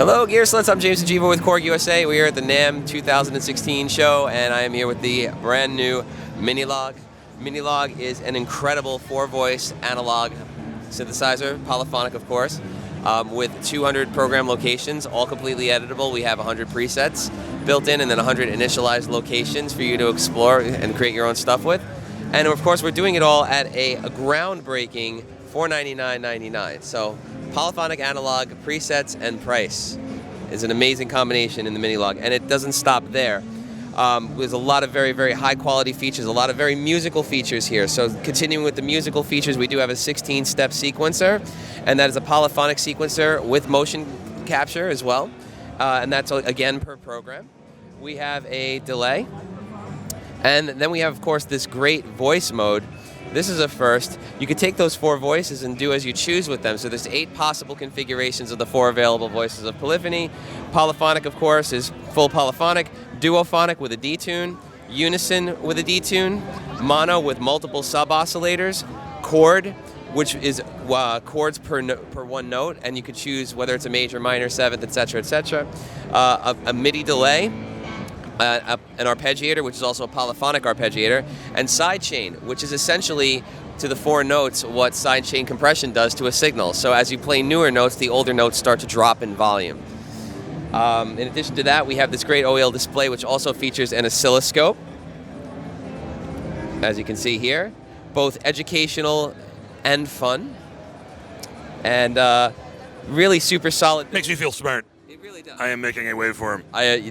Hello, Gearslutz. I'm James Ajiva with Korg USA. We are at the NAMM 2016 show, and I am here with the brand new Minilogue. Minilogue is an incredible 4-voice analog synthesizer, polyphonic of course, with 200 program locations, all completely editable. We have 100 presets built in and then 100 initialized locations for you to explore and create your own stuff with. And of course, we're doing it all at a groundbreaking $499.99. So polyphonic analog, presets, and price is an amazing combination in the Minilogue, and it doesn't stop there. There's a lot of very, very high quality features, a lot of very musical features here. So continuing with the musical features, we do have a 16-step sequencer, and that is a polyphonic sequencer with motion capture as well, and that's again per program. We have a delay, and then we have, of course, this great voice mode. This is a first. You could take those 4 voices and do as you choose with them. So there's 8 possible configurations of the 4 available voices of polyphony. Polyphonic, of course, is full polyphonic, duophonic with a detune, unison with a detune, mono with multiple sub-oscillators, chord, which is chords per one note, and you could choose whether it's a major, minor, 7th, etc., etc. A MIDI delay, an arpeggiator, which is also a polyphonic arpeggiator, and sidechain, which is essentially to the 4 notes what sidechain compression does to a signal. So as you play newer notes, the older notes start to drop in volume. In addition to that, we have this great OEL display, which also features an oscilloscope, as you can see here, both educational and fun, and really super solid. Makes you feel smart. Really does. I am making a waveform.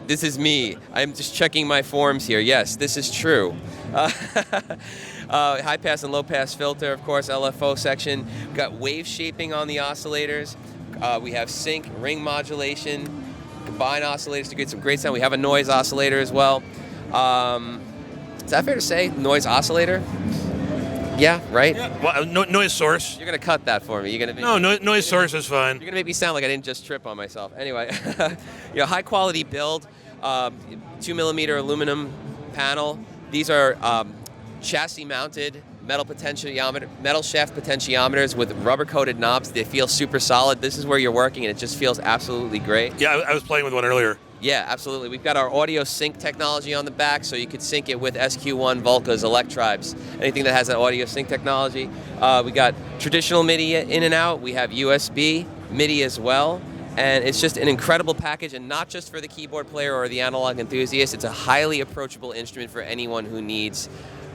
This is me. I'm just checking my forms here. Yes, this is true. High pass and low pass filter, of course, LFO section. We've got wave shaping on the oscillators. We have sync, ring modulation, combine oscillators to get some great sound. We have a noise oscillator as well. Is that fair to say? Noise oscillator? Yeah, right? Yeah. Well, noise source. You're going to cut that for me. You're gonna No, noise source is fine. You're going to make me sound like I didn't just trip on myself. Anyway, high quality build, 2mm aluminum panel. These are chassis mounted metal shaft potentiometers with rubber coated knobs. They feel super solid. This is where you're working and it just feels absolutely great. Yeah, I was playing with one earlier. Yeah, absolutely. We've got our audio sync technology on the back, so you could sync it with SQ1, Volcas, Electribes, anything that has that audio sync technology. We got traditional MIDI in and out. We have USB MIDI as well. And it's just an incredible package, and not just for the keyboard player or the analog enthusiast. It's a highly approachable instrument for anyone who needs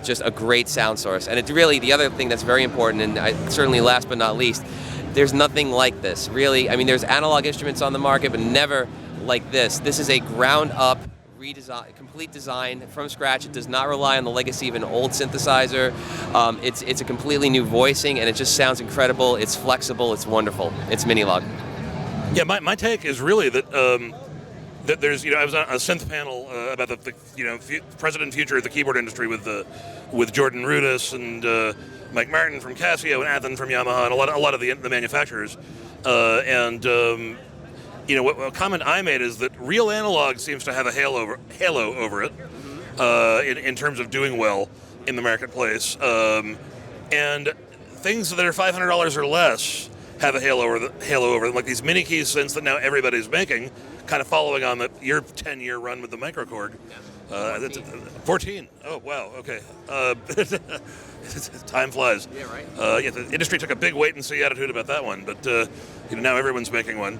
just a great sound source. And it's really the other thing that's very important, and certainly last but not least, there's nothing like this. Really, I mean, there's analog instruments on the market, but never like this. This is a ground-up redesign, complete design from scratch. It does not rely on the legacy of an old synthesizer. It's a completely new voicing, and it just sounds incredible. It's flexible. It's wonderful. It's Minilogue. Yeah, my take is really that that there's I was on a synth panel about the present and future of the keyboard industry with Jordan Rudess and Mike Martin from Casio and Athen from Yamaha and a lot of the manufacturers what comment I made is that real analog seems to have a halo over it in terms of doing well in the marketplace, and things that are $500 or less have a halo over them, like these mini key synths that now everybody's making, kind of following on your 10-year run with the micro Korg. 14. Oh wow. Okay. Time flies. Yeah, right. The industry took a big wait and see attitude about that one, but now everyone's making one.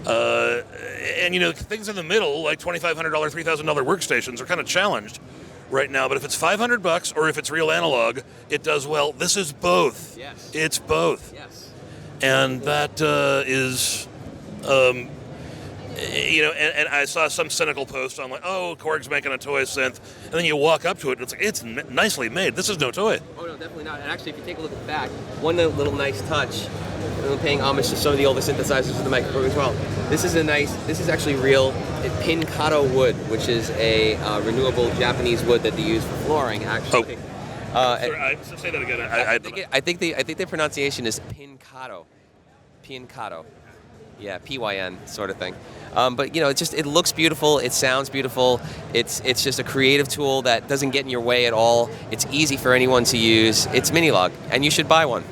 And things in the middle, like $2,500, $3,000 workstations, are kind of challenged right now. But if it's $500 or if it's real analog, it does well. This is both. Yes. It's both. Yes. And that is, and I saw some cynical post on Korg's making a toy synth, and then you walk up to it and it's nicely made. This is no toy. Oh no, definitely not. And actually, if you take a look at the back, one little nice touch, I'm paying homage to some of the older synthesizers with the microphone as well. This is actually real pincado wood, which is a renewable Japanese wood that they use for flooring, actually. Sorry, say that again. I think the pronunciation is pincado. Pincado. Yeah, PYN sort of thing. But it looks beautiful. It sounds beautiful. It's just a creative tool that doesn't get in your way at all. It's easy for anyone to use. It's Minilogue, and you should buy one.